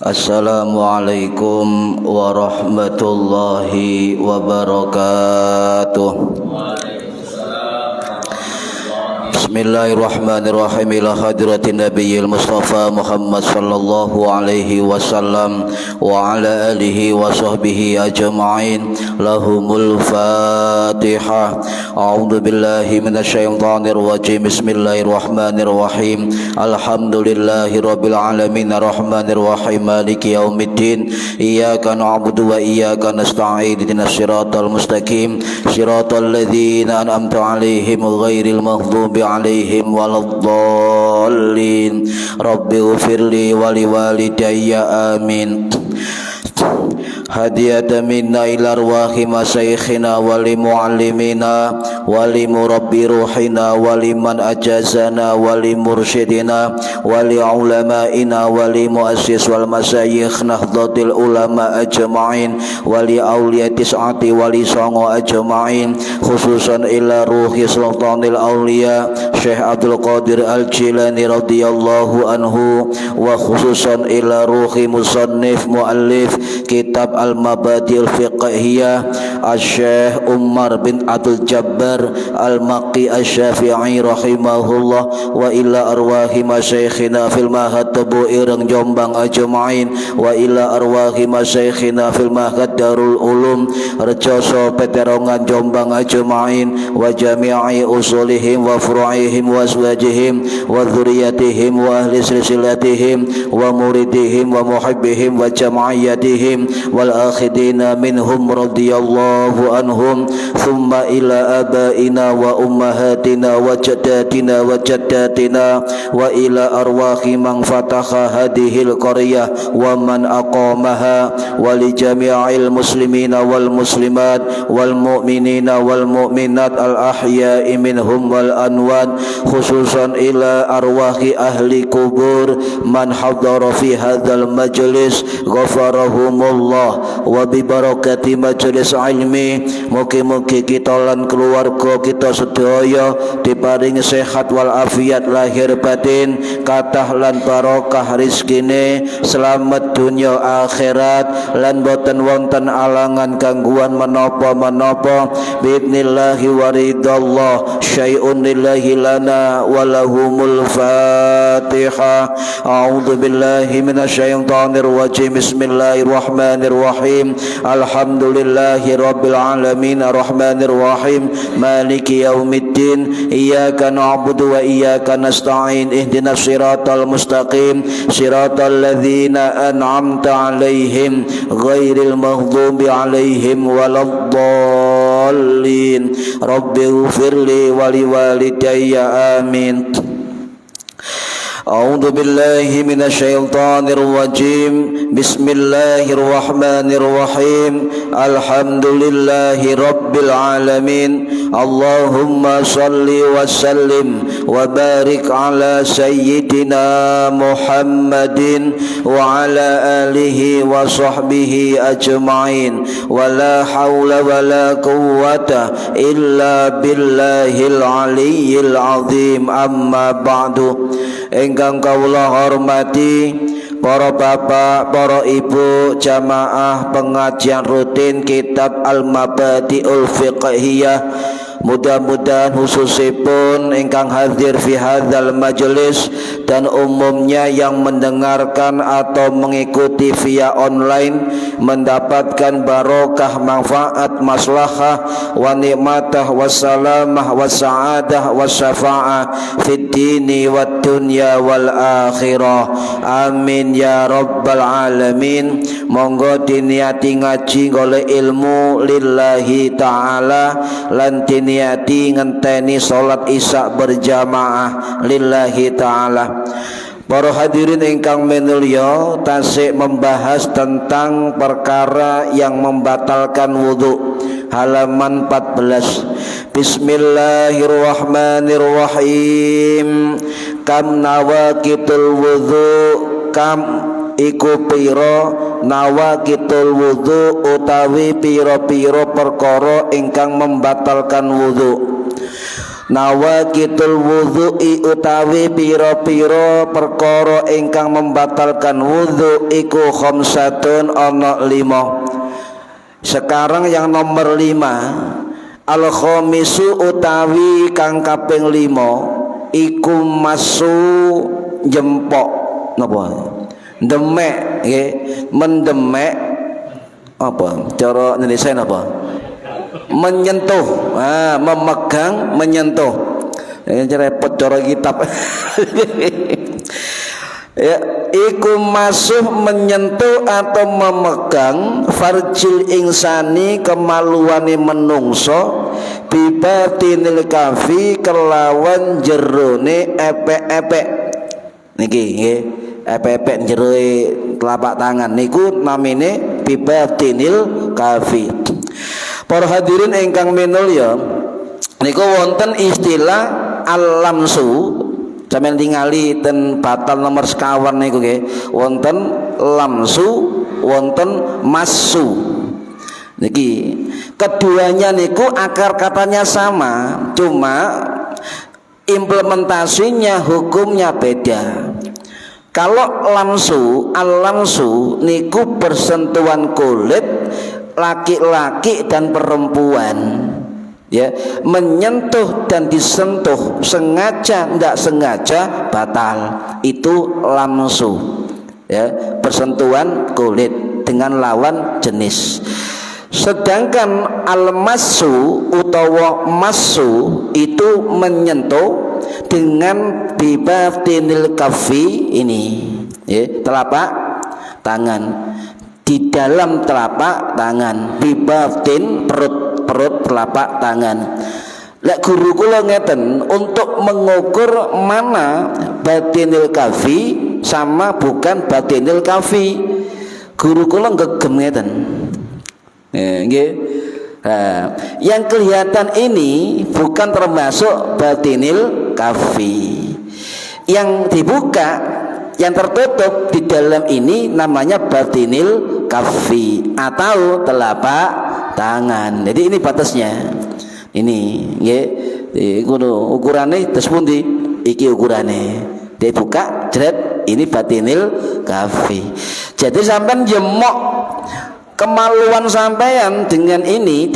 Assalamualaikum warahmatullahi wabarakatuh. Bismillahirrahmanirrahim. Ila hadratin nabiyil mustafa Muhammad sallallahu alaihi wasallam wa ala alihi wa sahbihi ajma'in. Lahumul Fatihah. A'udzu billahi minasyaitonir rajim. Bismillahirrahmanirrahim. Alhamdulillahi rabbil alamin arrahmanir rahim maliki yaumiddin. Iyyaka na'budu wa iyyaka nasta'in. Ihdinas siratal mustaqim. Siratal ladzina an'amta 'alaihim ghairil maghdubi 'alaihim waladdallin. Rabbi ighfirli wa liwalidayya amin. Hadiyatan minna ila arwahi masyayikhina wa li muallimina wa li murabbi ruhina wa liman ajazana wa li mursyidina wa li ulama'ina wa li muassis wal masyayikh nahdlatul ulama ajma'in wa li awliya tis'ati wa li songo ajma'in, khususan ila ruhi sultanil awliya Syekh Abdul Qadir Al-Jilani radhiyallahu anhu, wa khususan ila ruhi musannif muallif kitab Al-Mabadi'ul Fiqhiyah Asy-Syaikh Umar bin Abdul Jabbar Al-Maqi Asy-Syafi'i rahimahullah, wa ila arwahi masyayikhina fil mahad Tebu Ireng Jombang ajma'in, wa ila arwahi masyayikhina fil mahad Darul Ulum Rejoso Peterongan Jombang ajma'in, wa jami'i usulihim wa furu'ihim wa azwajihim wa dzurriyyatihim wa ahli silsilatihim wa muridihim wa muhibbihim wa jam'iyatihim wal akhidina minhum radhiyallahu anhum, thumma ila abaina wa ummahatina wa jaddatina wa jaddatina, wa ila arwahi man fataha hadhil qaryah wa man aqamaha, wa li jami'il muslimina wal muslimat wal mu'minina wal mu'minat al ahya'i minhum wal anwat, khususan ila arwahi ahli kubur man hadara fi hadzal majlis ghafarahumullah wa bi barakati majelis ilmi. Mugi-mugi kita lan keluarga kita sedaya diparingi sehat wal afiat lahir batin, kathah lan barokah rizkine, selamat dunya akhirat, lan boten wonten alangan gangguan menapa-menapa biidnillahi wa ridallah. Syai'un lillahi lana wa lahumul Fatihah. A'udzu billahi minasyaitonir rajim. Bismillahirrahmanirrahim. Alhamdulillahi rabbil alamin arrahmanir rahim maliki yaumiddin. Iyyaka na'budu wa iyyaka nasta'in. Ihdinas siratal mustaqim. Siratal ladzina an'amta 'alaihim ghairil maghdubi 'alaihim waladdallin. Rabbi ighfirli wa liwalidayya amin. A'udzu billahi minasyaitonir rajim. Bismillahirrahmanirrahim. Alhamdulillahi rabbil alamin. Allahumma shalli wa sallim wa barik ala sayyidina Muhammadin wa ala alihi wa sahbihi ajma'in. Wa la hawla wa la quwwata illa billahil aliyyil azim. Amma ba'du. Engkang kawula hormati para bapak, para ibu, jamaah pengajian rutin kitab Al-Mabadi'ul Fiqhiyah, mudah-mudahan khususipun ingkang hadir fi hadzal majelis dan umumnya yang mendengarkan atau mengikuti via online mendapatkan barokah, manfaat, maslahah, wa nikmatah, wassalamah, wassa'adah, wassafa'ah fid dini wad dunya wal akhirah. Amin ya rabbal alamin. Monggo diniati ngaji golek ilmu lillahi ta'ala, lan diniati ngenteni salat isya berjamaah lillahi ta'ala. Para hadirin ingkang minulya, tasik membahas tentang perkara yang membatalkan wudu. Halaman 14. Bismillahirrahmanirrahim. Kam nawaqitul wudu, kam iku pira nawaqitul wudu utawi pira-pira perkara ingkang membatalkan wudu. Nawaqitul wudhu'i utawi pira-pira perkara ingkang membatalkan wudhu iku khamsatun ana 5. Sekarang yang nomor 5, al khamisu utawi kang kaping 5 iku masu jempok napa demek nggih mendemek apa cara Indonesia napa menyentuh, memegang, menyentuh. Ini repot cara kitab. Ya, iku masuh menyentuh atau memegang farjil insani kemaluane menungso bibatinil kafi kelawan jerone epek-epek. Niki nggih, epek-epek jero telapak tangan niku namine bibatinil kafi. Para hadirin ingkang minulya, niku wonten istilah al-lamsu. Sampeyan tingali ten batal nomor sekawan niku nggih. Wonten lamsu, wonten massu. Niki keduanya niku akar katanya sama, cuma implementasinya hukumnya beda. Kalau lamsu, al-lamsu niku bersentuhan kulit laki-laki dan perempuan, ya, menyentuh dan disentuh sengaja tidak sengaja batal, itu lamsu, ya, bersentuhan kulit dengan lawan jenis. Sedangkan al-massu utawa massu itu menyentuh dengan bibatinil kafi ini, ya, telapak tangan, di dalam telapak tangan, bibatin perut telapak tangan. Lek guru kula ngeten untuk mengukur mana batinil kafi sama bukan batinil kafi. Guru kula ngegem ngeten. Nggih. Yang kelihatan ini bukan termasuk batinil kafi. Yang dibuka, yang tertutup di dalam ini namanya batinil kafi atau telapak tangan. Jadi ini batasnya. Ini nggih. Ngono ukurane terus pundi? Iki ukurane. Dibuka jret ini batinil kafi. Jadi sampean jemok kemaluan sampean dengan ini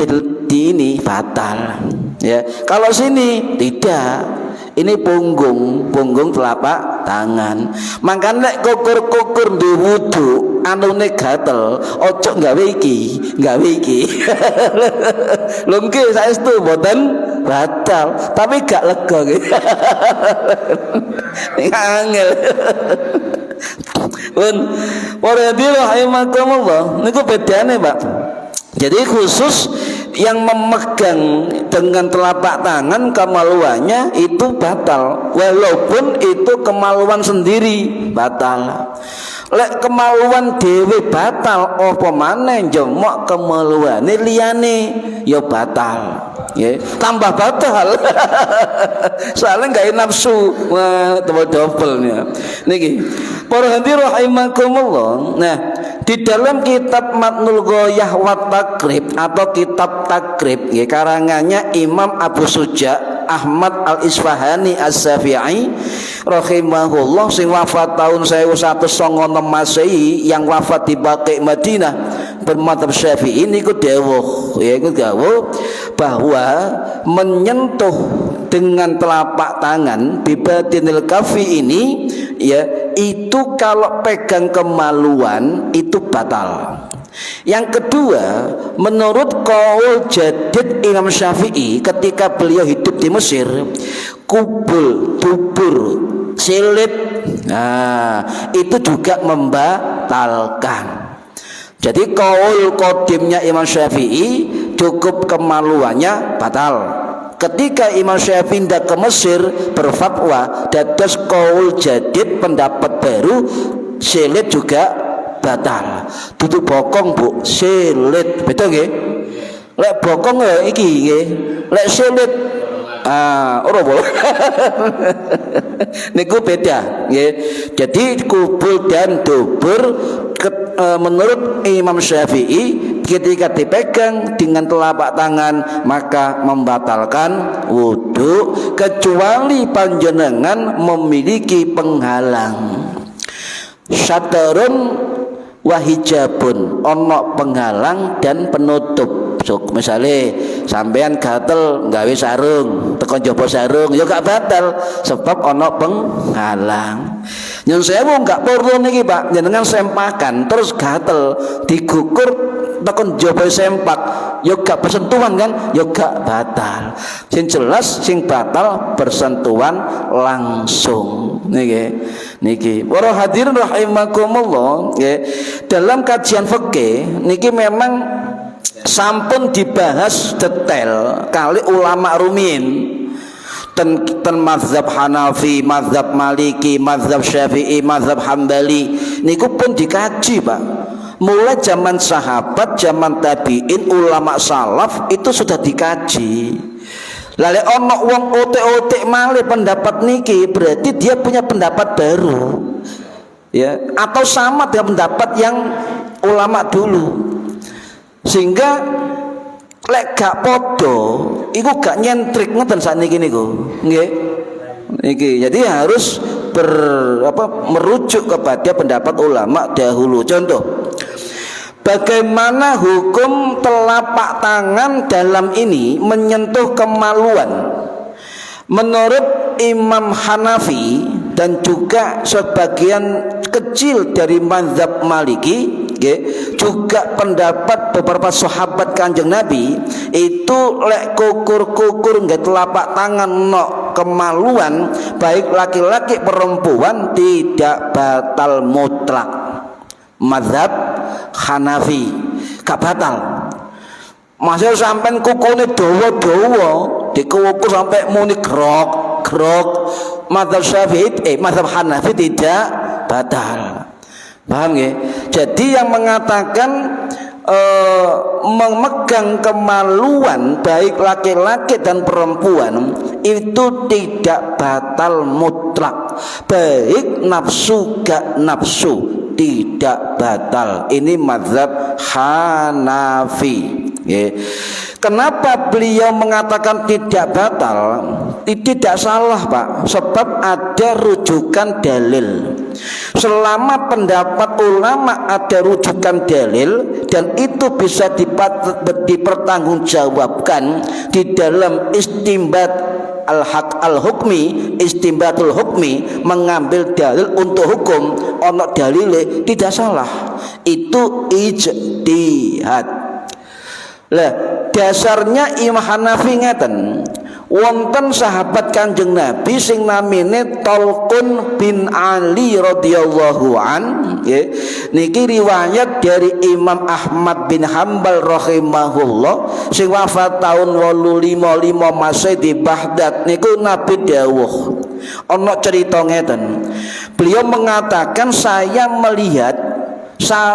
di ini batal. Ya. Kalau sini tidak. Ini punggung telapak tangan. Makanya nek kukur-kukur di wudu anune gatel, ojo gawe iki. Lho nggih saestu mboten batal, tapi gak lega nggih. Angel. Pun para rahimakumullah niku bedane, Pak. Jadi khusus yang memegang dengan telapak tangan kemaluannya itu batal, walaupun itu kemaluan sendiri batal. Lek kemaluan dewe batal, apa maneh jemok kemaluane liyane ya batal. Ya, tambah batal. Soalnya enggak nafsu. Wah, double-nya. Niki. Para hadirin rahimakumullah. Nah, di dalam kitab Matnul Ghoyah wa Takrib atau kitab Takrib, ya, karangannya Imam Abu Suja Ahmad Al-Isfahani As-Syafi'i rahimahullah, sing wafat tahun 1196 Masehi, yang wafat di Baqi Madinah bermadzhab Syafi'i niku dawuh, ya, iku dawuh bahwa menyentuh dengan telapak tangan bibatinil kafi ini, ya, itu kalau pegang kemaluan itu batal. Yang kedua, menurut qaul jadid Imam Syafi'i ketika beliau hidup di Mesir, kubul, dubur, silit, nah, itu juga membatalkan. Jadi qaul qadimnya Imam Syafi'i cukup kemaluannya batal. Ketika Imam Syafi'i pindah ke Mesir berfatwa, dados qaul jadid pendapat baru, silit juga batal. Dudu bokong, Bu, silit. Betul nggih? Lek bokong ya iki nggih. Lek silit ora boleh. Niku beda nggih. Jadi kubul dan dubur menurut Imam Syafi'i ketika dipegang dengan telapak tangan maka membatalkan wudu kecuali panjenengan memiliki penghalang. Syatrun wahijabun, ono penghalang dan penutup. So, misalnya sampean gatel nggawe sarung, tekan jopo sarung, ya gak batal sebab ono penghalang. Nyun sewu gak perlu niki Pak, jenengan sempakan terus gatel digukur tekan jopo sempak, ya gak bersentuhan kan, ya gak batal. Sing jelas sing batal bersentuhan langsung. Niki para hadirin rahimakumullah, nggih. Dalam kajian fikih niki memang sampun dibahas detail kali ulama rumiyin ten mazhab Hanafi, mazhab Maliki, mazhab Syafi'i, mazhab Hambali niku pun dikaji Pak. Mulai zaman sahabat, zaman tabi'in, ulama salaf itu sudah dikaji. Lalu ono wong otek-otek malih pendapat niki berarti dia punya pendapat baru, ya, atau sama dengan pendapat yang ulama dulu. Sehingga lek gak podo iku gak nyentrik ngoten sakniki niku nggih niki. Jadi harus merujuk kepada pendapat ulama dahulu. Contoh, bagaimana hukum telapak tangan dalam ini menyentuh kemaluan? Menurut Imam Hanafi dan juga sebagian kecil dari mazhab Maliki, juga pendapat beberapa sahabat Kanjeng Nabi itu lek kukur-kukur nggak telapak tangan no kemaluan baik laki-laki perempuan tidak batal mutlak. Mazhab Hanafi gak batal. Masih sampai kukune dawa-dawa dikukur sampai muni grok. Mazhab Syafi'i, mazhab Hanafi tidak batal. Paham ya? Jadi yang mengatakan memegang kemaluan baik laki-laki dan perempuan itu tidak batal mutlak, baik nafsu gak nafsu tidak batal. Ini mazhab Hanafi. Kenapa beliau mengatakan tidak batal? Tidak salah Pak, sebab ada rujukan dalil. Selama pendapat ulama ada rujukan dalil dan itu bisa dipertanggungjawabkan di dalam istimbat al-haq al-hukmi, istimbatul hukmi, mengambil dalil untuk hukum, ono dalile tidak salah. Itu ijtihad. Lah dasarnya Imam Hanafi ngeten, wonten sahabat Kanjeng Nabi sing namine Talqun bin Ali radhiyallahu an, niki riwayat dari Imam Ahmad bin Hambal rahimahullah sing wafat tahun 855 Masehi di Baghdad. Niku Nabi dawuh ana cerita ngeten, beliau mengatakan saya melihat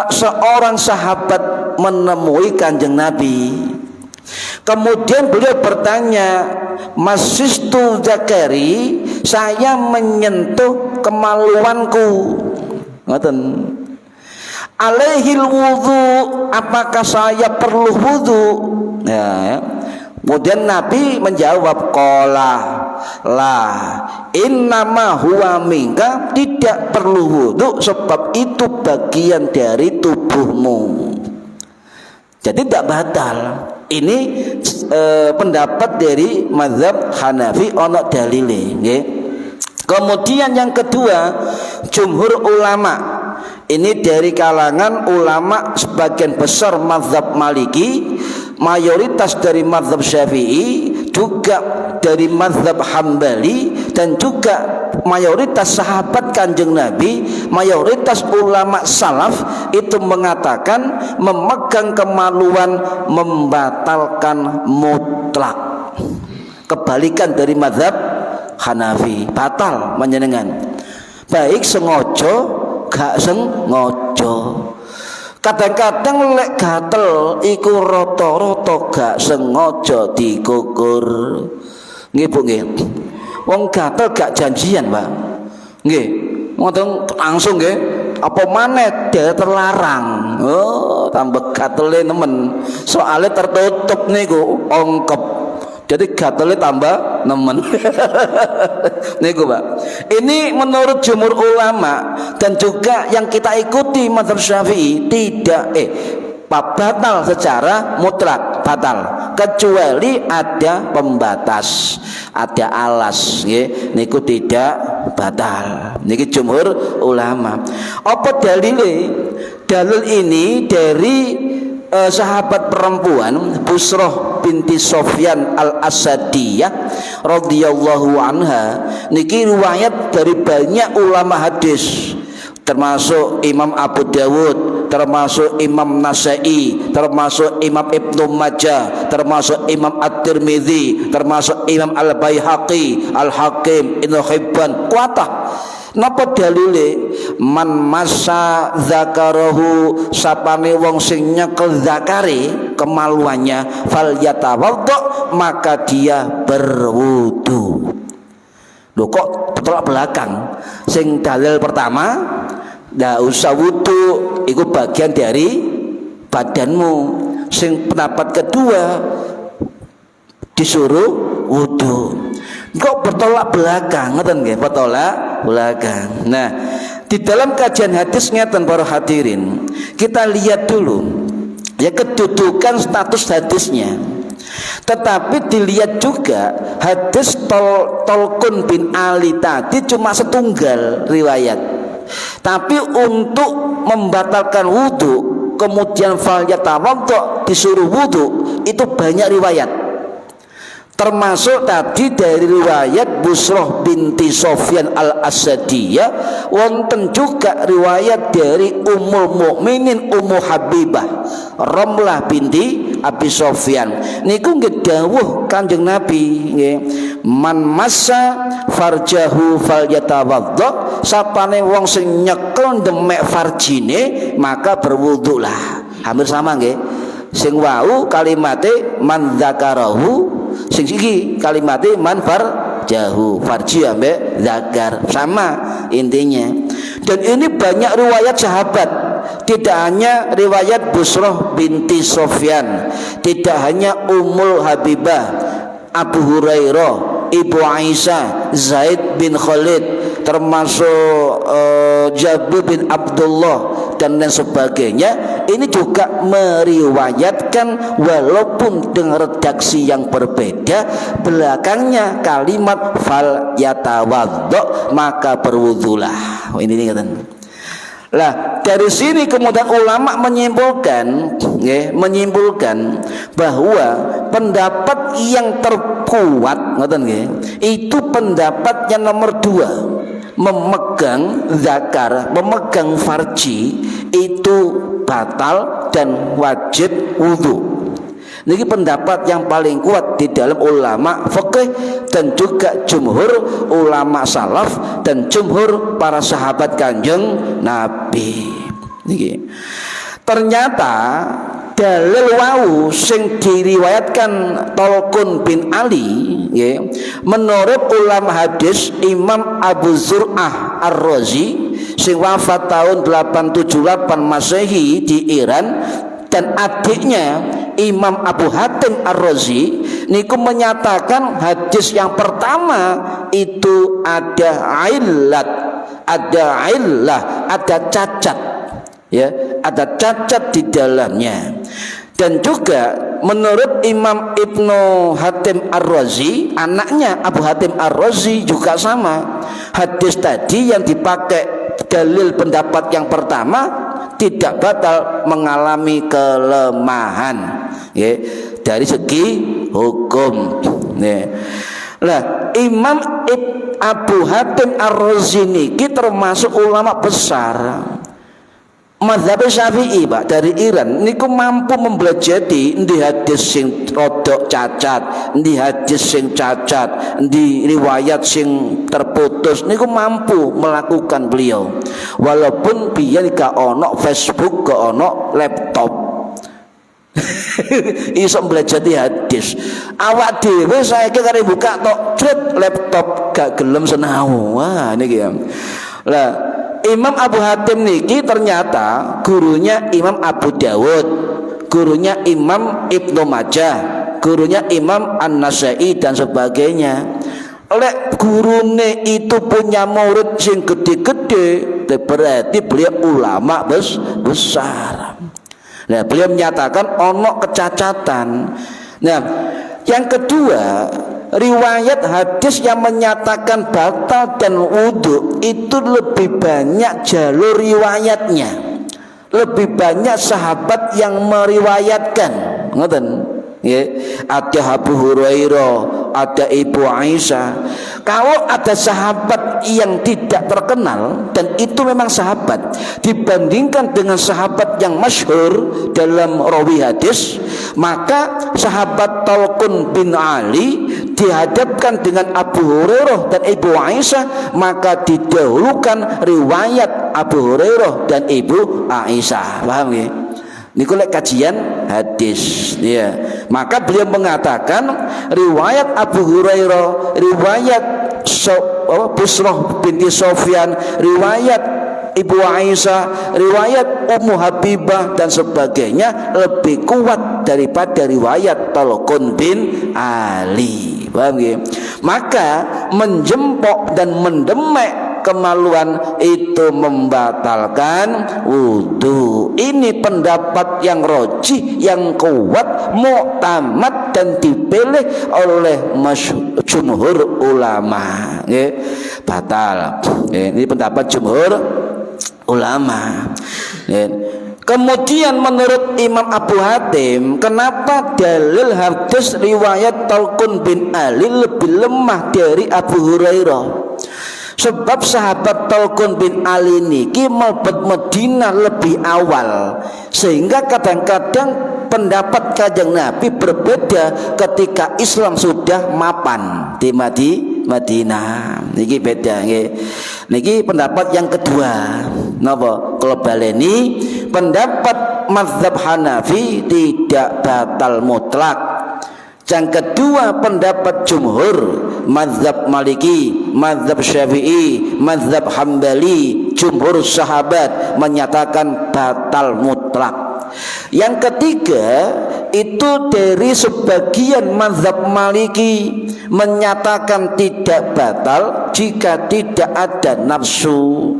seorang sahabat menemui Kanjeng Nabi. Kemudian beliau bertanya, "Masistu zakari, saya menyentuh kemaluanku." Ngoten. "Alaihil wudu, apakah saya perlu wudu?" Ya. Kemudian Nabi menjawab, "Qala la innama huwa minka, tidak perlu wudu sebab itu bagian dari tubuhmu." Jadi tidak batal. Ini pendapat dari mazhab Hanafi ono dalile, nggih. Kemudian yang kedua, jumhur ulama. Ini dari kalangan ulama sebagian besar mazhab Maliki, mayoritas dari mazhab Syafi'i, juga dari mazhab Hambali, dan juga mayoritas sahabat Kanjeng Nabi, mayoritas ulama salaf itu mengatakan memegang kemaluan membatalkan mutlak. Kebalikan dari mazhab Hanafi, batal menyenengan, baik sengaja gak sengaja. Kadang-kadang lek gatel iku rata-rata gak sengaja dikukur. Nggih Bu nggih. Wong gatel gak janjian, Pak. Nggih. Ngoten langsung nggih apa maneh dia terlarang. Oh, tambah gatele nemen. Soalnya tertutup niku ongkep. Jadi gatele tambah nemen. Niku, Pak. Ini menurut jumhur ulama dan juga yang kita ikuti mazhab Syafi'i tidak batal secara mutlak, batal kecuali ada pembatas, ada alas, niku tidak batal. Niki jumhur ulama. Apa dalile? Dalil ini dari sahabat perempuan Busrah binti Sofyan al-Asadiyah radhiyallahu anha. Niki riwayat dari banyak ulama hadis, termasuk Imam Abu Dawud, termasuk Imam Nasai, termasuk Imam Ibnu Majah, termasuk Imam At-Tirmidzi, termasuk Imam Al-Baihaqi, Al-Hakim, Ibnu Hibban. Kuatah napa dalile? Man masa zakarahu, sapane wong sing nyekel zakare kemaluannya, fal yatawaddo, maka dia berwudu. Loh kok bertolak belakang? Sing dalil pertama ndak usah wudu, itu bagian dari badanmu. Sing pendapat kedua disuruh wudu. Kok bertolak belakang? Ngoten nggih, bertolak belakang. Nah, di dalam kajian hadis ngeten para hadirin, kita lihat dulu ya kedudukan status hadisnya. Tetapi dilihat juga hadis Tolkun bin Ali tadi cuma setunggal riwayat. Tapi untuk membatalkan wudu, kemudian fal yatawaddo disuruh wudu, itu banyak riwayat. Termasuk tadi dari riwayat Busrah binti Sofyan al-Asadiyah, wonten juga riwayat dari Ummul Mukminin Ummu Habibah Ramlah binti Abi Sofyan. Niku nggih dawuh Kanjeng Nabi nggih, man massa farjahu falyatawaddo, sapane wong sing nyekel demek farjine maka berwudulah. Hampir sama nggih. Sing wau kalimate man dzakarahu, sing iki kalimate man farjahu, farji ambek zakar sama intinya. Dan ini banyak riwayat sahabat, tidak hanya riwayat Busrah binti Sofyan, tidak hanya Ummul Habibah, Abu Hurairah, Ibu Aisyah, Zaid bin Khalid, termasuk Jabir bin Abdullah dan lain sebagainya. Ini juga meriwayatkan walaupun dengan redaksi yang berbeda, belakangnya kalimat fal yatawaddo, maka berwudulah. Ini kan. Lah dari sini kemudian ulama menyimpulkan bahwa pendapat yang terkuat itu pendapat yang nomor 2, memegang zakar, memegang farji itu batal dan wajib wudu. Ini pendapat yang paling kuat di dalam ulama fikih dan juga jumhur ulama salaf dan jumhur para sahabat Kanjeng Nabi. Niki. Ternyata dalil wau sing diriwayatkan Tolkun bin Ali menurut ulama hadis Imam Abu Zur'ah Ar-Razi sing wafat tahun 878 Masehi di Iran, dan adiknya Imam Abu Hatim Ar-Razi niku menyatakan hadis yang pertama itu ada illat, ada cacat, ya, ada cacat di dalamnya. Dan juga menurut Imam Ibnu Hatim Ar-Razi, anaknya Abu Hatim Ar-Razi juga sama. Hadis tadi yang dipakai dalil pendapat yang pertama tidak batal, mengalami kelemahan, ya, dari segi hukum. Ya. Nah, Imam Abu Hatim Ar-Razi niki termasuk ulama besar mazhab Syafi'i, Pak, dari Iran. Niku mampu membelajari endi hadis sing rodok cacat, endi hadis sing cacat, endi riwayat sing terputus. Niku mampu melakukan beliau. Walaupun biyen gak ono Facebook, gak ono laptop. Iso belajar di hadis. Awak dhewe saiki kare buka tok laptop gak gelem sinau. Wah niki ya. Lah Imam Abu Hatim niki ternyata gurunya Imam Abu Dawud, gurunya Imam Ibnu Majah, gurunya Imam An-Nasai dan sebagainya. Lek gurune itu punya murid sing gede-gede, berarti beliau ulama besar. Nah, beliau menyatakan ono kecacatan. Nah, yang kedua, riwayat hadis yang menyatakan batal dan wudu itu lebih banyak jalur riwayatnya, lebih banyak sahabat yang meriwayatkan. Ngoten. Ya, ada Abu Hurairah, ada Ibu Aisyah. Kalau ada sahabat yang tidak terkenal dan itu memang sahabat, dibandingkan dengan sahabat yang masyhur dalam rawi hadis, maka sahabat Talqun bin Ali dihadapkan dengan Abu Hurairah dan Ibu Aisyah, maka didahulukan riwayat Abu Hurairah dan Ibu Aisyah. Paham ya? Niku lek kajian hadis, ya. Maka beliau mengatakan riwayat Abu Hurairah, riwayat Busrah binti Sofyan, riwayat Ibu Aisyah, riwayat Ummu Habibah dan sebagainya lebih kuat daripada riwayat Talqun bin Ali. Paham ya? Maka menjempok dan mendemek kemaluan itu membatalkan wudu. Ini pendapat yang rajih, yang kuat, muktamad dan dipilih oleh jumhur ulama. Batal. Ini pendapat jumhur ulama. Kemudian menurut Imam Abu Hatim, kenapa dalil hadis riwayat Talqun bin Ali lebih lemah dari Abu Hurairah? Sebab sahabat Talqun bin Ali niki mlebet Madinah lebih awal, sehingga kadang-kadang pendapat Kanjeng Nabi berbeda ketika Islam sudah mapan di Madinah. Niki beda nggih. Niki pendapat yang kedua. Napa? Kalau baleni pendapat mazhab Hanafi tidak batal mutlak. Yang kedua pendapat jumhur, mazhab Maliki, mazhab Syafi'i, mazhab Hambali, jumhur sahabat menyatakan batal mutlak. Yang ketiga itu dari sebagian mazhab Maliki menyatakan tidak batal jika tidak ada nafsu.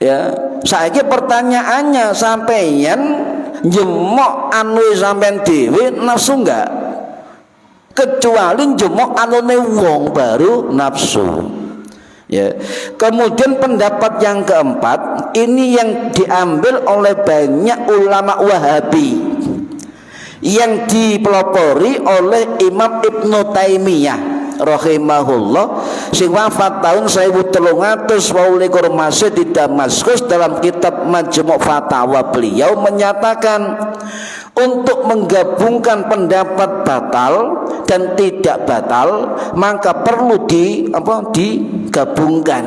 Ya, saiki pertanyaannya, sampeyan njemok anu sampean dhewe nafsu enggak? Kecuali njemok anune wong baru nafsu. Ya. Kemudian pendapat yang keempat, ini yang diambil oleh banyak ulama Wahabi, yang dipelopori oleh Imam Ibnu Taimiyah rahimahullah, sing wafat tahun 1300 masih di Damaskus. Dalam kitab Majmu' Fatawa beliau menyatakan untuk menggabungkan pendapat batal dan tidak batal, maka perlu digabungkan.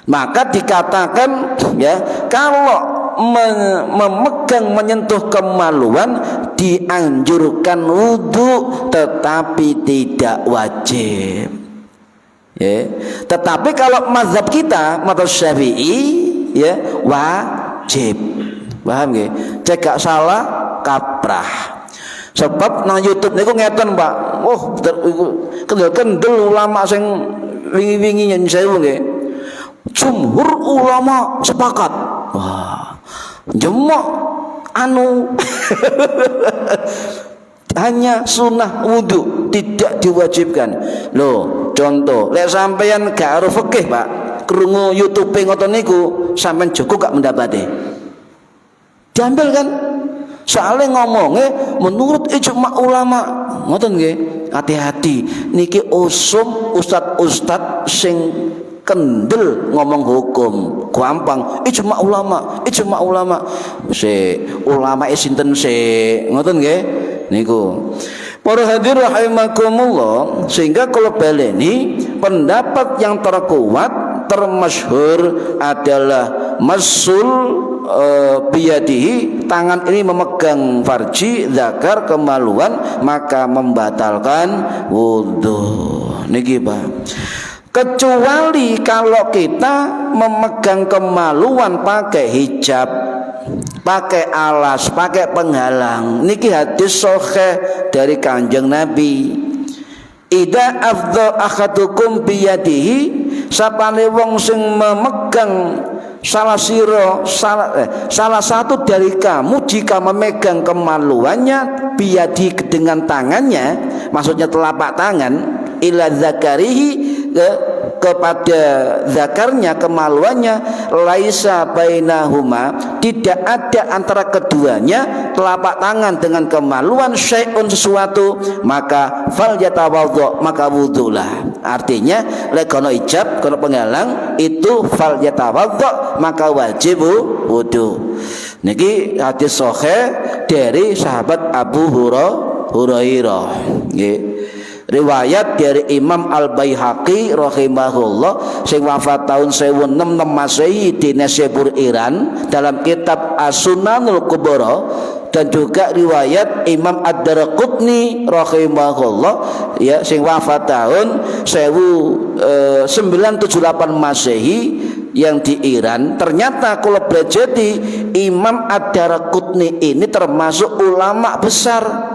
Maka dikatakan, ya, kalau memegang menyentuh kemaluan dianjurkan wudu tetapi tidak wajib. Ya. Tetapi kalau mazhab kita, mazhab Syafi'i, ya, wajib. Paham nggih? Cek gak salah kaprah. Sebab nang YouTube niku ngeten, Pak. Oh, kendel ulama sing wingi-wingi nyen sewu nggih. Jumhur ulama sepakat. Wah, jemok anu hanya sunnah wudu, tidak diwajibkan. Loh, contoh, lek sampeyan gak aro fikih, Pak, krungu YouTube ngoten niku, sampean cukup gak mendapati? Diambil kan? Soalnya ngomongnya menurut ijma ulama, ngoten nggih. Hati-hati niki usum ustad-ustad sing kendel ngomong hukum, gampang ijma ulama, ijma ulama. Si ulama sinten se, ngoten nggih niku. Para hadir rahimakumullah, sehingga kalau baleni pendapat yang terkuat, termasyhur adalah masul biyadihi, tangan ini memegang farji zakar kemaluan, maka membatalkan wudu. Niki Pak. kecuali kalau kita memegang kemaluan pakai hijab, pakai alas, pakai penghalang. Niki hadis sahih dari Kanjeng Nabi. Ida afdha akhadukum biyadihi, sapane wong sing memegang salah satu dari kamu jika memegang kemaluannya biyadi dengan tangannya, maksudnya telapak tangan, ila zakarihi kepada zakarnya, kemaluannya, laisa bainahuma, tidak ada antara keduanya, telapak tangan dengan kemaluan, syai'un sesuatu, maka fal yatawaddo, maka wudulah. Artinya lek kono ijab, kono penghalang itu fal yatawaddo, maka wajib wudu. Niki hadis sahih dari sahabat Abu Hurairah, nggih. Riwayat dari Imam Al-Baihaqi rahimahullah sing wafat tahun 1066 Masehi di Nesebur Iran dalam kitab As-Sunanul Kubra, dan juga riwayat Imam Ad-Darqutni rahimahullah ya sing wafat tahun 1978 Masehi yang di Iran. Ternyata kalau berjadi Imam Ad-Darqutni ini termasuk ulama besar,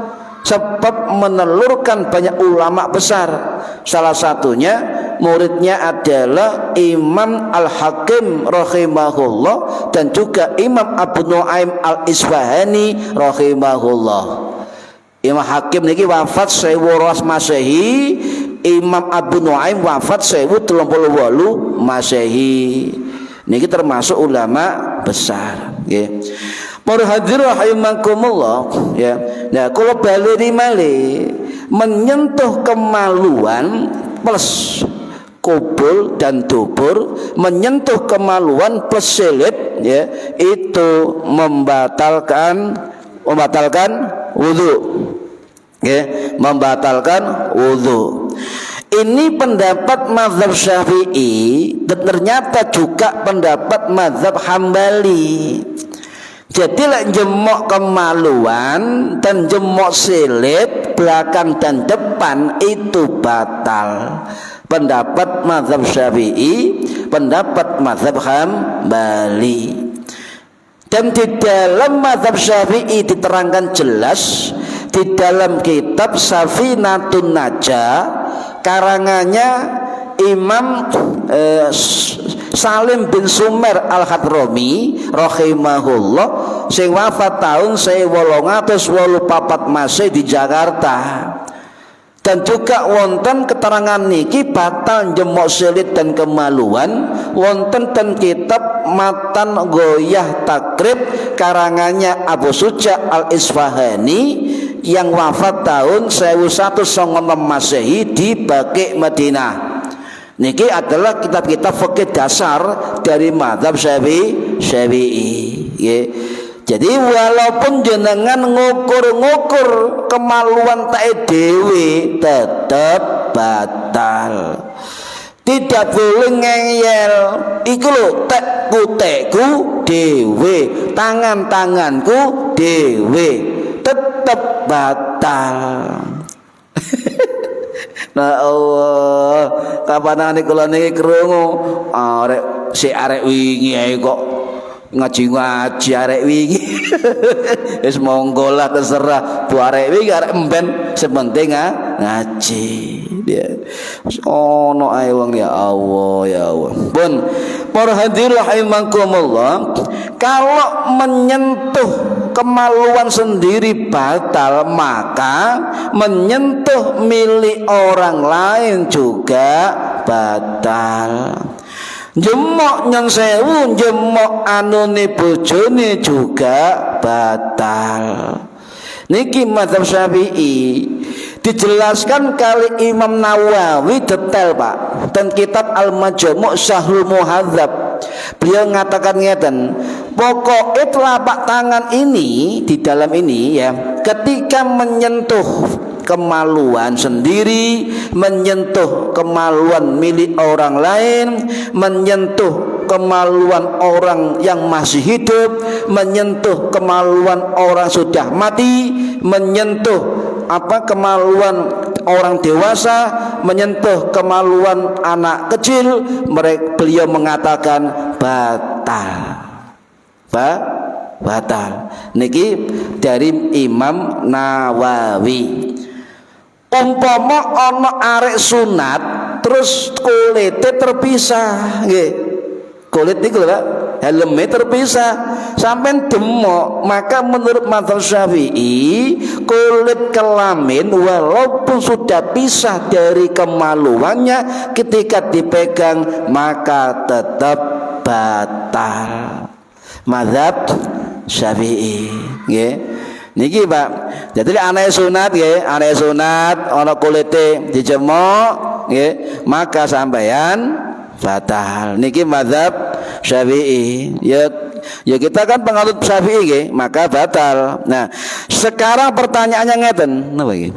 sebab menelurkan banyak ulama besar. Salah satunya muridnya adalah Imam Al-Hakim rahimahullah, dan juga Imam Abu Nuaim Al-Isfahani rahimahullah. Imam Hakim niki wafat 1000 Masehi, Imam Abu Nuaim wafat 1038 Masehi. Niki termasuk ulama besar, nggih. Para hadirin rahimakumullah ya. Nah, kalau bali male menyentuh kemaluan plus kubul dan dubur, menyentuh kemaluan plus silit ya, itu membatalkan wudu. Ya, membatalkan wudu. Ini pendapat mazhab Syafi'i dan ternyata juga pendapat mazhab Hambali. Jadi lek jemok kemaluan dan jemok silit belakang dan depan itu batal. Pendapat mazhab Syafi'i, pendapat mazhab Hambali. Dan di dalam mazhab Syafi'i diterangkan jelas di dalam kitab Safinatun Najah karangannya Imam Salim bin Sumer Al-Hadrami rahimahullah sing wafat tahun 1884 Masehi di Jakarta. Dan juga wonten keterangan niki batal jemok silit dan kemaluan wonten ten kitab Matan Goyah Takrib karangannya Abu Suja Al-Isfahani yang wafat tahun 1196 Masehi di Baqi Madinah. Niki adalah kitab-kitab fikih dasar dari mazhab Syafi'i. Jadi walaupun jenengan ngukur-ngukur kemaluan tae dhewe tetap batal. Tidak boleh ngeyel. Iku lho tekku dhewe, tangan-tanganku dhewe, tetap batal. Nah Allah, kapanane kula niki krungu arek wingi ae kok ngaji arek wingi. Wis monggo lah terserah bu arek wingi arek emben sepenting ngaji. Ya. Ono ae wong ya Allah ya Allah. Pun para hadirin rahimakumullah, kalau menyentuh kemaluan sendiri batal, maka menyentuh milik orang lain juga batal. Jemok nyon sewu, jemok anune bojone juga batal. Niki mazhab Syafi'i dijelaskan kali Imam Nawawi detail Pak, dan kitab Al-Majmu' Syahrul Muhadzab. Beliau mengatakan ngeten, pokoknya telapak tangan ini di dalam ini ya, ketika menyentuh kemaluan sendiri, menyentuh kemaluan milik orang lain, menyentuh kemaluan orang yang masih hidup, menyentuh kemaluan orang sudah mati, menyentuh kemaluan orang dewasa menyentuh kemaluan anak kecil, beliau mengatakan batal. Batal. Niki dari Imam Nawawi. Umpama ana arek sunat terus kulite terpisah, nggih. Kulit niku lho Pak, helme terpisah sampai demok, maka menurut mazhab Syafi'i kulit kelamin walaupun sudah pisah dari kemaluannya ketika dipegang maka tetap batal. Mazhab Syafi'i, nggih. Niki Pak. Jadi aneh sunat nggih, aneh sunat ana kulite dijemok nggih, maka sampeyan batal. Niki mazhab Syafi'i. Ya kita kan penganut Syafi'i nggih, maka batal. Nah, sekarang pertanyaannya ngeten, napa iki?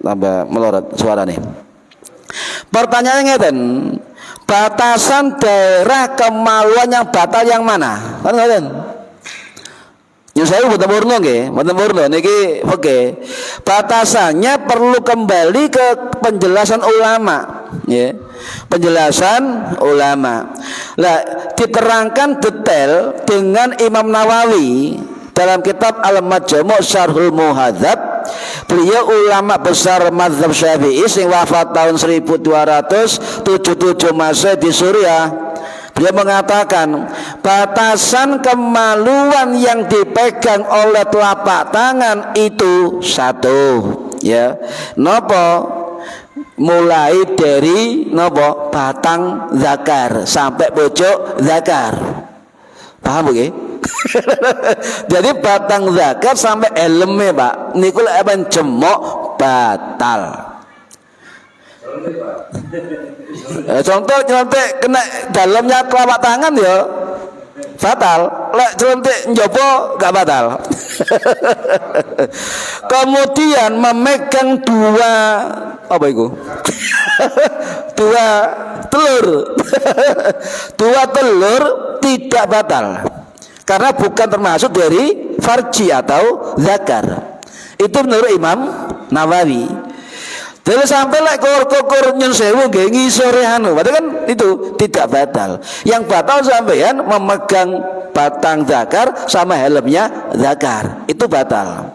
Tambah melorot suarane. Pertanyaannya ngeten. Batasan daerah kemaluan yang batal yang mana? Kan ngeten. Yang saya mboten murno nggih, mboten murno niki oke. Batasannya perlu kembali ke penjelasan ulama, ya. Penjelasan ulama. Lah diterangkan detail dengan Imam Nawawi dalam kitab Al-Majmu' Syarhul Muhadzab. Beliau ulama besar mazhab Syafi'i sing wafat tahun 1277 Masehi di Suriah. Beliau mengatakan batasan kemaluan yang dipegang oleh telapak tangan itu satu, ya. Nopo? Mulai dari nopo? Batang zakar sampai pojok zakar. Paham nggih? Jadi batang zakar sampai helme Pak, niku lek aben jemok batal. Contoh nyelontek kena dalamnya telapak tangan ya batal, lek nyelontek njopo gak batal. Kemudian memegang dua apa itu? Dua telur. Dua telur tidak batal. Karena bukan termasuk dari farji atau zakar. Itu menurut Imam Nawawi. Jadi sampai lek kokor nyun sewu nggih ngisore anu, berarti kan itu tidak batal. Yang batal sampeyan memegang batang zakar sama helmnya zakar. Itu batal.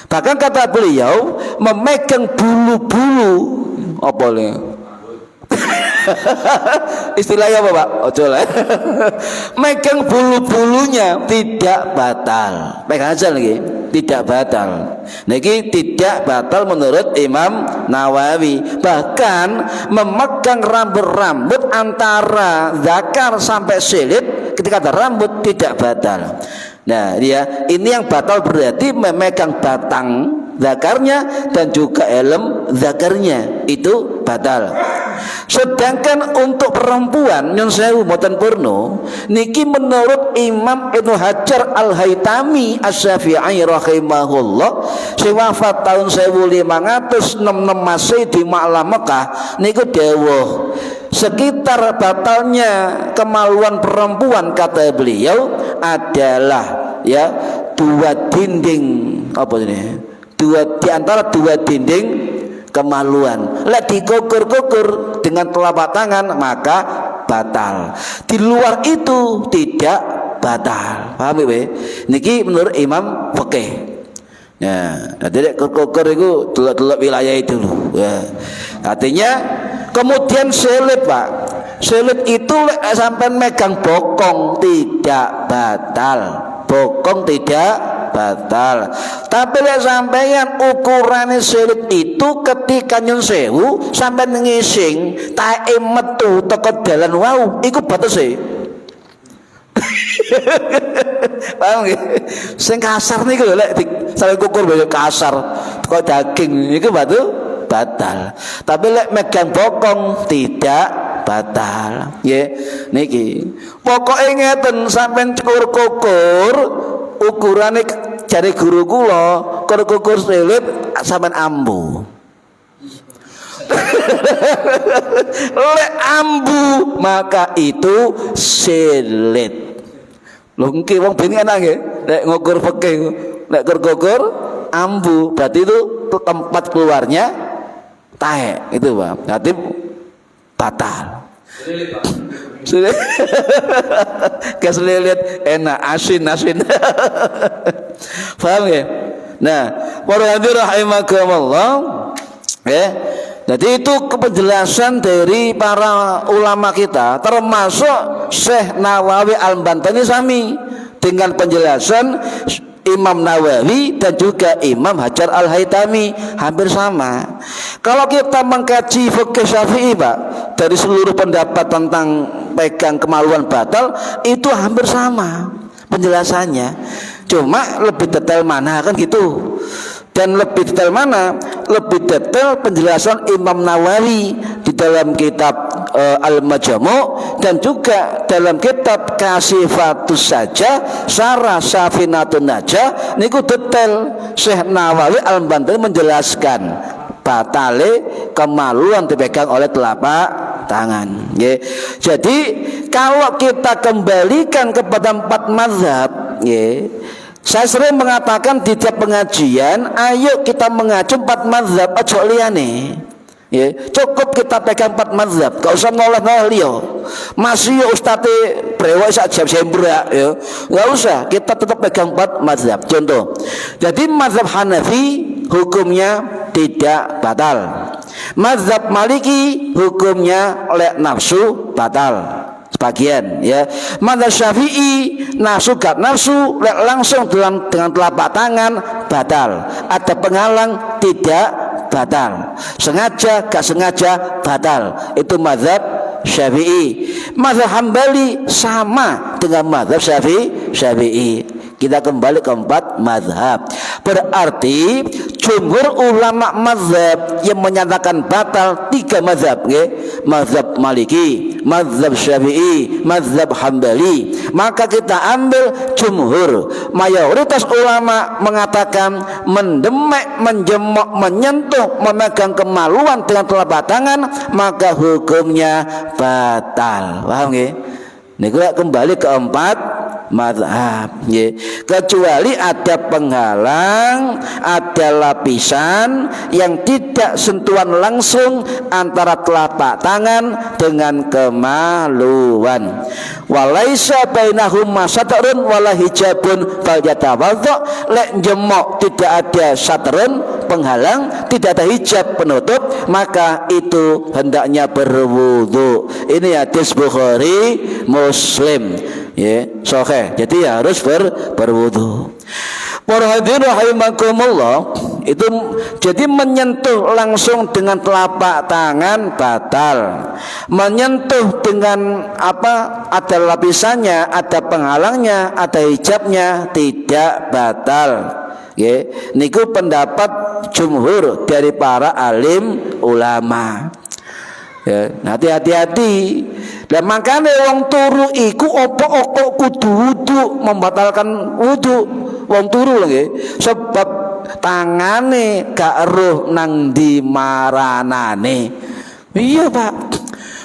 Bahkan kata beliau memegang bulu-bulu apa le? Istilahnya apa Pak? Ojo lah. Megang bulu-bulunya tidak batal. Pegang aja lagi, tidak batal. Niki tidak batal menurut Imam Nawawi. Bahkan memegang rambut-rambut antara zakar sampai silit ketika ada rambut tidak batal. Nah, dia ini yang batal berarti memegang batang zakarnya dan juga helm zakarnya itu batal. Sedangkan untuk perempuan nyun sewu mboten purno niki menurut Imam Ibnu Hajar Al-Haytami Asy-Syafi'i rahimahullah sing wafat tahun 1566 Masehi di Ma'la Mekah niku dawuh sekitar batalnya kemaluan perempuan kata beliau adalah ya dua dinding apa ini? Di antara dua dinding kemaluan. Lek dikukur-kukur dengan telapak tangan maka batal. Di luar itu tidak batal. Paham ya? Niki menurut Imam Fikih. Ya, jadi kukur itu delok-delok wilayah itu loh. Ya. Artinya kemudian selit Pak. Selit itu lek sampai megang bokong tidak batal. Bokong tidak batal. Tapi lek sampeyan ukurane selit itu ketika nyun sewu sampeyan ngising tae metu teko dalan wau iku batese. Paham nggih? Sing kasar niku lho lek sampe kukur bae kasar teko daging iku batal. Tapi lek megang bokong tidak batal. Nggih. Niki. Pokoke ngeten sampeyan cukur-kukur ukurane jare guru kula kukur selit sampean ambu. Lek ambu maka itu selit. Lho nggih wong ben enak nggih. Lek ngukur fikih, lek kukur ambu berarti itu tempat keluarnya taek itu Pak. Berarti batal. Keselilit enak asin. Paham ya? Nah, para hadirin rahimakumullah, ya. Jadi itu penjelasan dari para ulama kita, termasuk Syekh Nawawi Al-Bantani sami dengan penjelasan Imam Nawawi dan juga Imam Hajar Al-Haytami hampir sama. Kalau kita mengkaji fikih Syafi'i Pak, dari seluruh pendapat tentang pegang kemaluan batal itu hampir sama penjelasannya. Cuma lebih detail mana kan gitu. Dan lebih detail mana? Lebih detail penjelasan Imam Nawawi di dalam kitab Al-Majmu' dan juga dalam kitab Kasifatus Saja Syarah Safinatun Najah niku detail Syekh Nawawi Al-Bantani menjelaskan batale kemaluan dipegang oleh telapak tangan. Ya. Jadi kalau kita kembalikan kepada 4 mazhab, ya, saya sering mengatakan di tiap pengajian, ayo kita mengacu 4 mazhab, ojo liyane. Ya, cukup kita pegang 4 mazhab, gak usah noleh-noleh liyo. Masih ya ustadz brewok sak jam sembrak ya. Gak usah, kita tetap pegang 4 mazhab. Contoh. Jadi mazhab Hanafi hukumnya tidak batal. Mazhab Maliki hukumnya oleh nafsu batal. Sebagian ya. Mazhab Syafi'i nafsu gak nafsu langsung dengan telapak tangan batal. Ada penghalang tidak batal. Sengaja gak sengaja batal. Itu mazhab Syafi'i. Mazhab Hambali sama dengan mazhab Syafi'i. Kita kembali ke 4 mazhab. Berarti jumhur ulama mazhab yang menyatakan batal 3 mazhab, okay? Mazhab Maliki, mazhab Syafi'i, mazhab Hambali. Maka kita ambil jumhur. Mayoritas ulama mengatakan mendemek, menjemok, menyentuh, memegang kemaluan dengan telapak tangan maka hukumnya batal. Paham nggih? Niku kembali ke 4 mazhab, ya. Kecuali ada penghalang, ada lapisan yang tidak sentuhan langsung antara telapak tangan dengan kemaluan. Walaisa bainahum satrun wala hijabun fal yatawaddo. Lek jemok tidak ada satrun penghalang, tidak ada hijab penutup, maka itu hendaknya berwudu. Ini hadis Bukhari Muslim, ya, sahih. Jadi harus berwudu. Para hadirin rahimakumullah, itu jadi menyentuh langsung dengan telapak tangan batal. Menyentuh dengan apa? Ada lapisannya, ada penghalangnya, ada hijabnya, tidak batal. Ya, niku pendapat jumhur dari para alim ulama. Ya, hati-hati. Dan makanya wong turu iku opo kudu wudu, membatalkan wudu. Wong turu lho, sebab tangane gak eruh nang ndi maranane. Iya, Pak.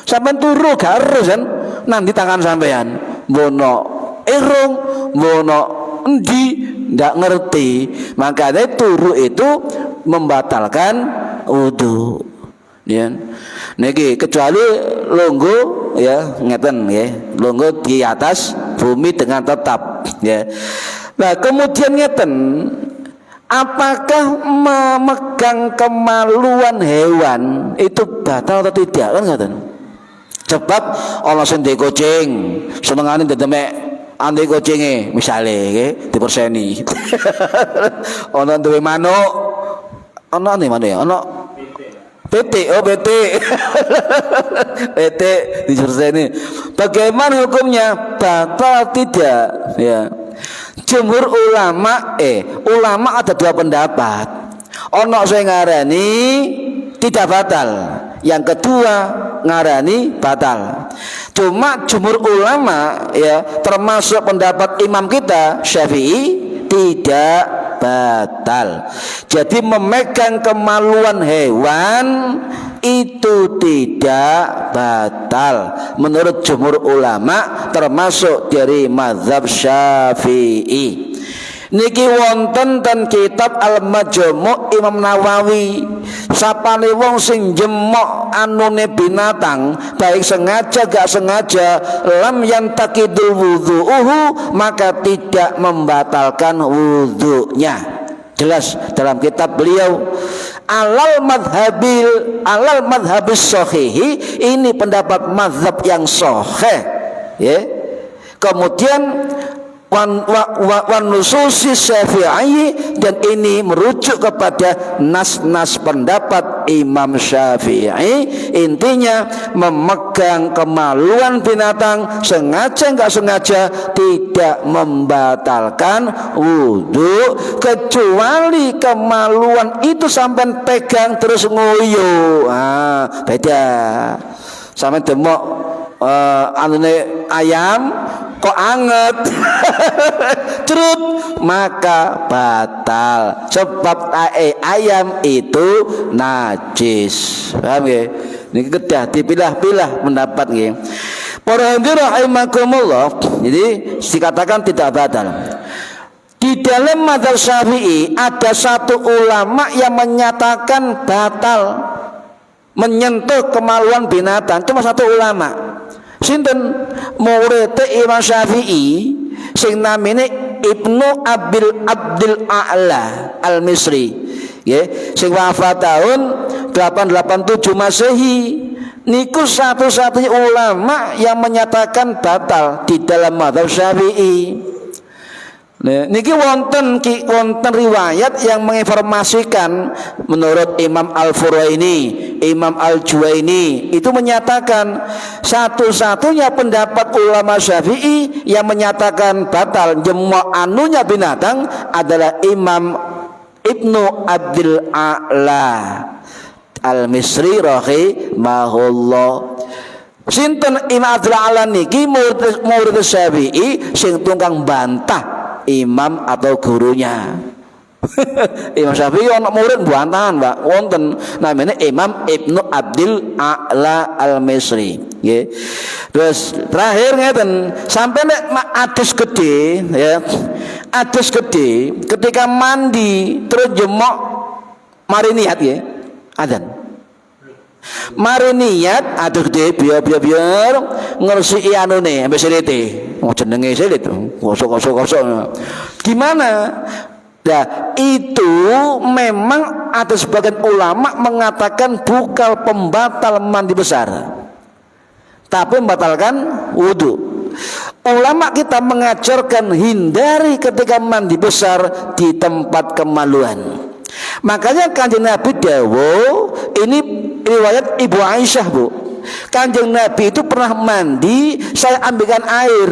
Sampeyan turu gak eruh kan nang ndi tangan sampeyan. Mbono irung, mbono endi nggak ngerti. Makanya turu itu membatalkan wudu. Ya. Niki kecuali longgo ya ngeten ya. Longgo di atas bumi dengan tetap ya. Nah, kemudian ngeten, apakah memegang kemaluan hewan itu batal atau tidak kan ngeten? Sebab ana sing ndek kucing, senengane ndemek ande kucinge misale nggih diperseni. Ana duwe manuk. Ana ne manuk ya? Ana PT, PT diperseni. Bagaimana hukumnya? Batal tidak? Ya. Jumhur ulama ada 2 pendapat. Ono sing ngarani tidak batal, yang kedua ngarani batal. Cuma jumhur ulama ya termasuk pendapat imam kita Syafi'i tidak batal. Jadi memegang kemaluan hewan itu tidak batal menurut jumhur ulama termasuk dari mazhab Syafi'i. Niki wonten ten kitab Al-Majmu' Imam Nawawi sapane wong sing jemok anune binatang baik sengaja gak sengaja lam yantakidul wudhu'uhu maka tidak membatalkan wudhunya. Jelas dalam kitab beliau alal madhabis sahihi, ini pendapat mazhab yang sahih ya. Kemudian wan nususi Syafi'i, dan ini merujuk kepada nas-nas pendapat Imam Syafi'i. Intinya memegang kemaluan binatang sengaja nggak sengaja tidak membatalkan wudhu, kecuali kemaluan itu sampai pegang terus nguyuh. Beda. Sampai demok anune ayam kok anget cerut maka batal, sebab ayam itu najis. Paham nggih? Niki kedah dipilah-pilah pendapat nggih. Para hadirin rahimakumullah, jadi dikatakan tidak batal. Di dalam mazhab Syafi'i ada satu ulama yang menyatakan batal menyentuh kemaluan binatang, cuma satu ulama. Sinten murid Imam Syafi'i sing namine Ibnu Abdil A'la Al-Misri nggih, sing wafat tahun 887 Masehi. Niku satu-satunya ulama yang menyatakan batal di dalam mazhab Syafi'i. Niki wonten riwayat yang menginformasikan menurut Imam Al-Furaini, Imam Al-Juwaini itu menyatakan satu-satunya pendapat ulama Syafi'i yang menyatakan batal jemok anunya binatang adalah Imam Ibnu Abdil A'la Al-Misri rahimahullah. Sinten Imam Abdil A'la niki murid Syafi'i sing tukang bantah imam atau gurunya. Imam Syafi'i ono murid bantahan, Pak. Wonten namanya Imam Ibnu Abdil A'la Al-Misri, nggih. Terus terakhir ngeten, sampai nek adus gede ya. Adus gede ketika mandi terus jemok mari niat nggih. Adzan. Mari niat adus gede biar ngersiki anune ambek selete. Oh jenenge selit kosok. Gimana? Nah, itu memang ada sebagian ulama mengatakan bukan pembatal mandi besar, tapi membatalkan wudhu. Ulama kita mengajarkan hindari ketika mandi besar di tempat kemaluan. Makanya Kanjeng Nabi dawuh, ini riwayat Ibu Aisyah, Bu. Kanjeng Nabi itu pernah mandi, saya ambilkan air,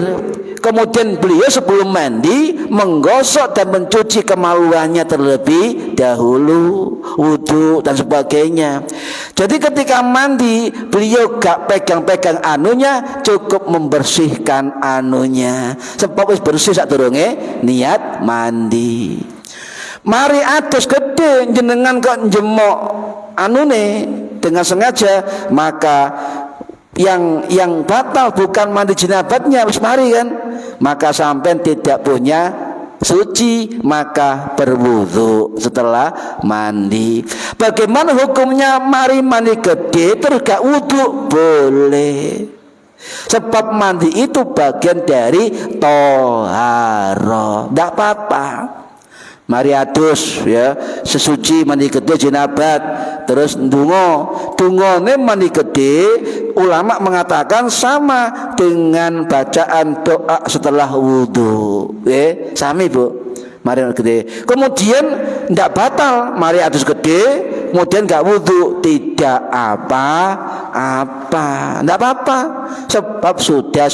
kemudian beliau sebelum mandi menggosok dan mencuci kemaluannya terlebih dahulu, wudhu dan sebagainya. Jadi ketika mandi beliau gak pegang-pegang anunya, cukup membersihkan anunya, sebab wis bersih sadurunge niat mandi. Mari atus gede jenengan kok jemok anune dengan sengaja, maka yang batal bukan mandi jinabatnya wis mari kan, maka sampai tidak punya suci maka berwudu setelah mandi. Bagaimana hukumnya mari mandi gede terus gak wudu? Boleh, sebab mandi itu bagian dari toharo, tidak apa-apa. Mari adus ya, sesuci mandi gede jinabat, terus dungone mandi gede, ulama mengatakan sama dengan bacaan doa setelah wudhu. Sami, Bu. Mari gede. Kemudian tidak batal mari adus gede, kemudian nggak wudhu, tidak apa-apa, tidak apa-apa, sebab sudah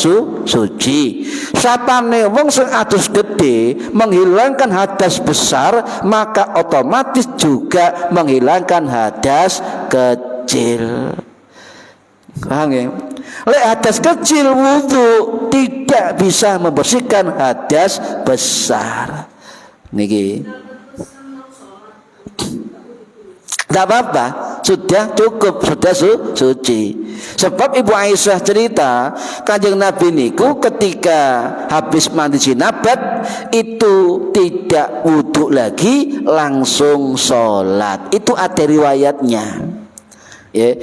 suci. Sapane wong sing adus gede menghilangkan hadas besar, maka otomatis juga menghilangkan hadas kecil. Paham ya? Lek hadas kecil wudhu tidak bisa membersihkan hadas besar. Niki tidak apa-apa, sudah cukup, sudah suci. Sebab Ibu Aisyah cerita, Kanjeng Nabi niku ketika habis mandi jinabat itu tidak wudhu lagi langsung sholat. Itu ada riwayatnya ya.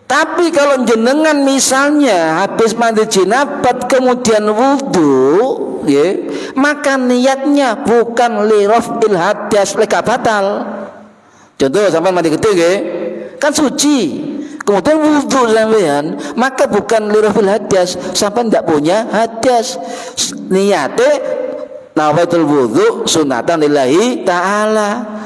Tapi kalau jenengan misalnya habis mandi jinabat kemudian wudhu ya, maka niatnya bukan li raf'il hadas, leka batal. Contoh sampai mandi gede ya, kan suci, kemudian wudhu sampean, maka bukan li raf'il hadas, sampai tidak punya hadas. Niatnya nawaitul wudhu sunatan lillahi ta'ala.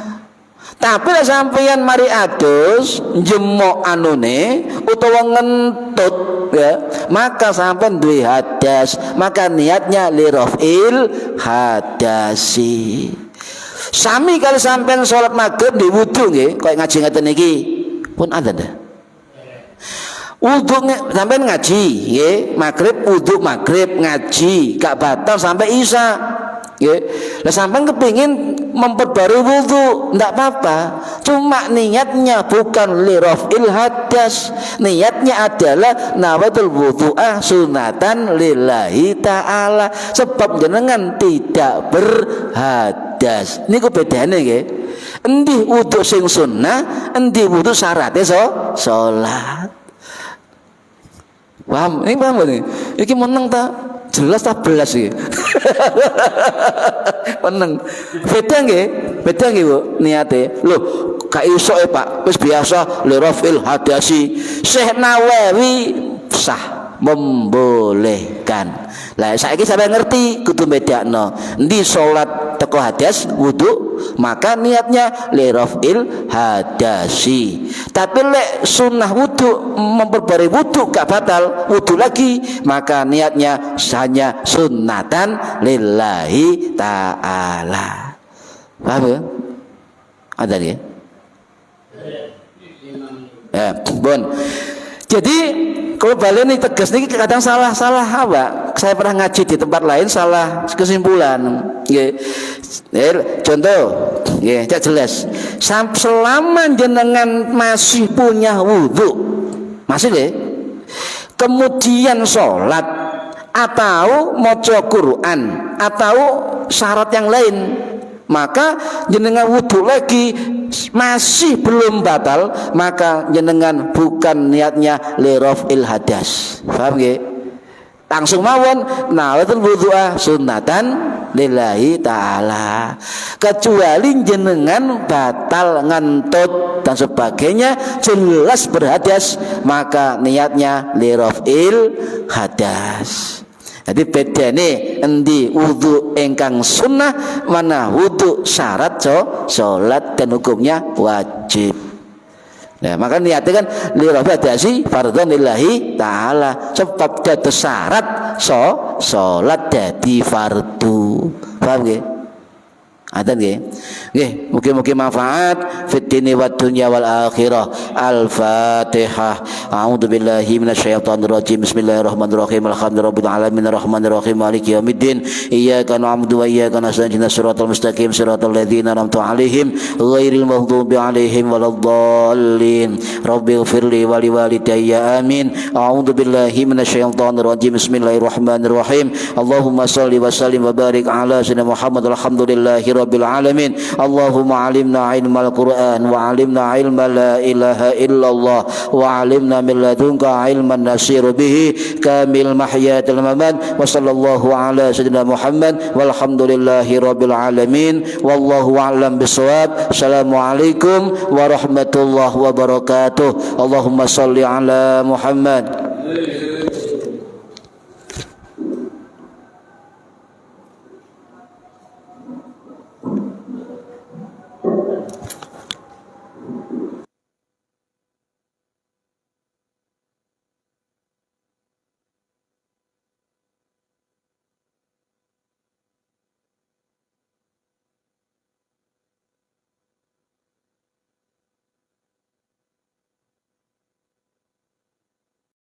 Tapi lah sampeyan mari adus jemok anune utawa ngentut ya, maka sampean duwe hadas, maka niatnya li raf'il hadasi. Sami kalau sampean salat maghrib di wudu nggih, koyo ngaji ngaten iki pun ada dah. Wudu sampean ngaji nggih, maghrib wudu maghrib ngaji gak batal sampai isya. Ya, lah sampean kepingin memperbarui wudu, ndak apa-apa. Cuma niatnya bukan li raf'il hadas. Niatnya adalah nawaitul wudu'a sunatan lillahi ta'ala. Sebab jenengan tidak berhadas. Niku bedane nggih. Endi wudu sing sunnah, endi wudu syaratnya salat. Paham? Ini paham nih? Iki meneng ta? Jelas tak belas iki. Meneng. Beda nggih Bu niate. Loh, gak iso Pak. Wis biasa li raf'il hadasi. Syekh Nawawi sah membolehkan. Lah saiki sampeyan ngerti kudu bedakno. Endi salat teko hadas wudu, maka niatnya li raf'il hadasi. Tapi lek sunnah wudu memperbarui wudu gak batal wudu lagi, maka niatnya hanya sunnatan lillahi ta'ala. Paham ya? Ada dia? Ya, bon. Jadi kalau balik ini tegas nih kadang salah apa? Saya pernah ngaji di tempat lain salah kesimpulan. Contoh, tidak jelas. Selama jenengan masih punya wudhu, masih deh. Kemudian sholat atau maca Quran atau syarat yang lain, maka jenengan wudhu lagi masih belum batal, maka jenengan bukan niatnya li raf'il hadas. Paham nggih? Langsung mawon nawaitul wudhu'a sunatan lillahi ta'ala. Kecuali jenengan batal ngentut dan sebagainya jelas berhadas, maka niatnya li raf'il hadas. Jadi bedane endi wudu ingkang sunnah, mana wudu syarat salat dan hukumnya wajib. Nah, maka niatnya kan li raf'il hadasi fardhon lillahi ta'ala. Sebab dados syarat salat dadi fardu. Paham nggih? Ada nggih? Nggih, mugi-mugi manfaat fid dini wad dunya wal akhirah. Al-Fatihah. A'udzu billahi minasyaitonir rajim. Bismillahirrahmanirrahim. Alhamdulillahirabbil alamin arrahmanir rahim maliki yaumiddin. Iyyaka na'budu wa iyyaka nasta'in. Ihdinas siratal mustaqim siratal ladzina an'amta 'alaihim ghairil maghdubi 'alaihim waladdallin. Rabbighfirli wa liwalidayya amin. A'udzu billahi minasyaitonir rajim. Bismillahirrahmanirrahim. Allahumma shalli wa sallim wa barik ala sayyidina Muhammad. Alhamdulillahi rabbil alamin. Allahumma alimna ilmal Qur'an wa alimna ilma la ilaha illallah wa alimna min ladunka ilman nasiru bihi kamil mahyatil mamat. Wa sallallahu ala sayyidina Muhammad walhamdulillahi rabbil alamin. Wallahu a'lam bissawab. Assalamualaikum warahmatullahi wabarakatuh. Allahumma salli ala Muhammad.